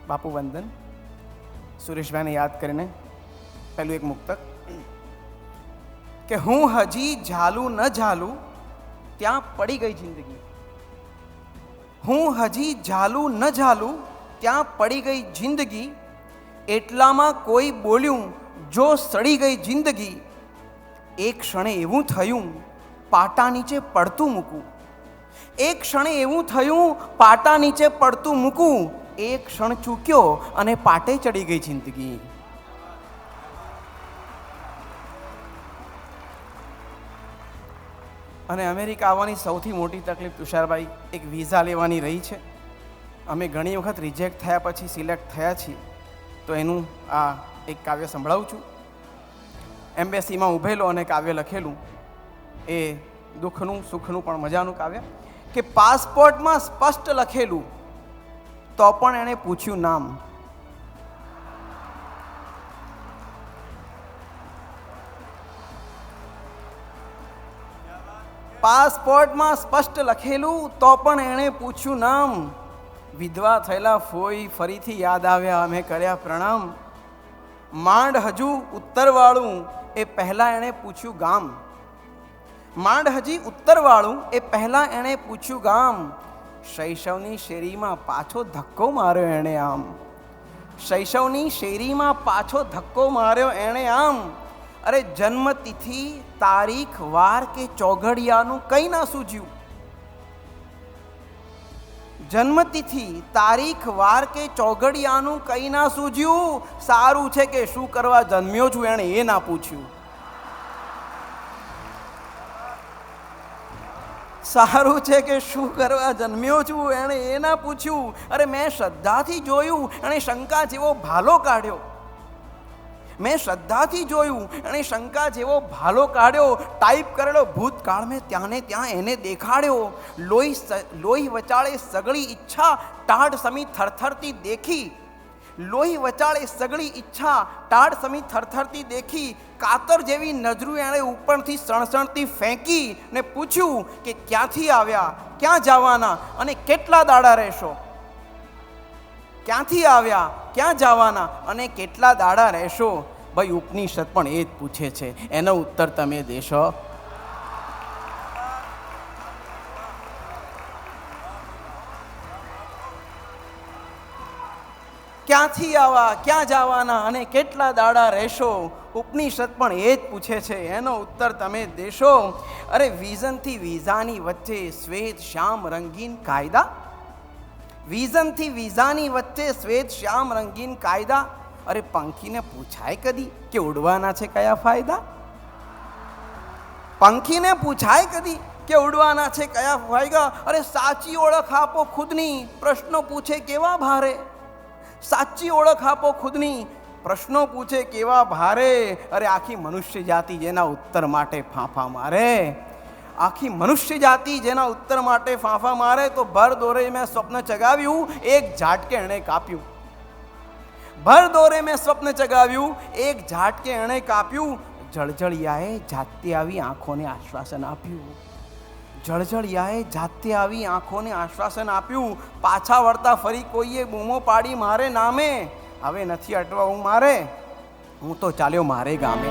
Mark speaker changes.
Speaker 1: બાપુ વંદન. સુરેશભાઈને યાદ કરીને પહેલું એક મુક્તક કે હું હજી ઝાલું ન ઝાલું ત્યાં પડી ગઈ જિંદગી. હું હજી ઝાલું ન ઝાલું ત્યાં પડી ગઈ જિંદગી. એટલામાં કોઈ બોલ્યું જો સડી ગઈ જિંદગી. એક ક્ષણે એવું થયું પાટા નીચે પડતું મૂકું. એક ક્ષણે એવું થયું પાટા નીચે પડતું મૂકું. એક ક્ષણ ચૂક્યો અને પાટે ચડી ગઈ જિંદગી. અને અમેરિકા આવવાની સૌથી મોટી તકલીફ તુષારભાઈ એક વિઝા લેવાની રહી છે. અમે ઘણી વખત રિજેક્ટ થયા પછી સિલેક્ટ થયા છીએ. તો એનું આ એક કાવ્ય સંભળાવું છું. એમ્બેસીમાં ઊભેલો અને કાવ્ય લખેલું એ દુઃખનું સુખનું પણ મજાનું કાવ્ય કે પાસપોર્ટમાં સ્પષ્ટ લખેલું તો પણ એણે પૂછ્યું નામ. પાસપોર્ટમાં સ્પષ્ટ લખેલું તો પણ એણે પૂછ્યું નામ. વિધવા થયેલા ફોઈ ફરીથી યાદ આવ્યા, અમે કર્યા પ્રણામ. માંડ હજુ ઉત્તરવાળું એ પહેલાં એણે પૂછ્યું ગામ. માંડ હજી ઉત્તરવાળું એ પહેલાં એણે પૂછ્યું ગામ. શૈશવની શેરીમાં પાછો ધક્કો માર્યો એણે આમ. શૈશવની શેરીમાં પાછો ધક્કો માર્યો એણે આમ. અરે જન્મતિથિ તારીખ વાર કે ચોઘડિયાનું કંઈ ના સૂઝ્યું. જન્મતિથિ તારીખ વાર કે ચોઘડિયાનું કંઈ ના સૂઝ્યું. સારું છે કે શું કરવા જન્મ્યો છું એણે એ ના પૂછ્યું. સારું છે કે શું કરવા જન્મ્યો છું એણે એ ના પૂછ્યું. અરે મેં શ્રદ્ધાથી જોયું એણે શંકા જેવો ભાલો કાઢ્યો. મેં શ્રદ્ધાથી જોયું એણે શંકા જેવો ભાલો કાઢ્યો. ટાઈપ કરેલો ભૂતકાળ મેં ત્યાં ને ત્યાં એને દેખાડ્યો. લોહી વચાળે સગળી ઈચ્છા ટાઢ સમી થરથરતી દેખી. લોહી વચાળે સગળી ઈચ્છા ટાઢ સમી થરથરતી દેખી. કાતર જેવી નજરું એણે ઉપરથી સણસણતી ફેંકી ને પૂછ્યું કે ક્યાંથી આવ્યા, ક્યાં જવાના અને કેટલા દાડા રહેશો. ક્યાંથી આવ્યા, ક્યાં જવાના અને કેટલા દાડા રહેશો. ભાઈ ઉપનિષદ પણ એ જ પૂછે છે, એનો ઉત્તર તમે દેશો. ક્યાંથી આવ્યા, ક્યાં જવાના અને કેટલા દાડા રહેશો. ઉપનિષદ પણ એ જ પૂછે છે, એનો ઉત્તર તમે દેશો. અરે વિઝનથી વિઝાની વચ્ચે શ્વેત શ્યામ રંગીન કાયદા. વિઝનથી વિઝાની વચ્ચે શ્વેત શ્યામ રંગીન કાયદા. અરે પંખીને પૂછાય કદી કે ઉડવાના છે કયા ફાયદા. પંખીને પૂછાય કદી કે ઉડવાના છે કયા ફાયદા. અરે સાચી ઓળખ આપો ખુદની, પ્રશ્નો પૂછે કેવા ભારે. સાચી ઓળખ આપો ખુદની, પ્રશ્નો પૂછે કેવા ભારે. અરે આખી મનુષ્ય જાતિ જેના ઉત્તર માટે ફાંફા મારે. આખી મનુષ્ય જાતિ જેના ઉત્તર માટે ફાંફા મારે. તો ભર દોરે મેં સ્વપ્ન ચગાવ્યું એક ઝાટકે એણે કાપ્યું. ભર દોરે મેં સ્વપ્ન ચગાવ્યું એક ઝાટકે એણે કાપ્યું. જળજળિયાએ જાતે આવી આંખોને આશ્વાસન આપ્યું. જળજળિયાએ જાતે આવી આંખોને આશ્વાસન આપ્યું. પાછા વળતા ફરી કોઈએ બૂમો પાડી મારે નામે. હવે નથી અટવા હું મારે, હું તો ચાલ્યો મારે ગામે.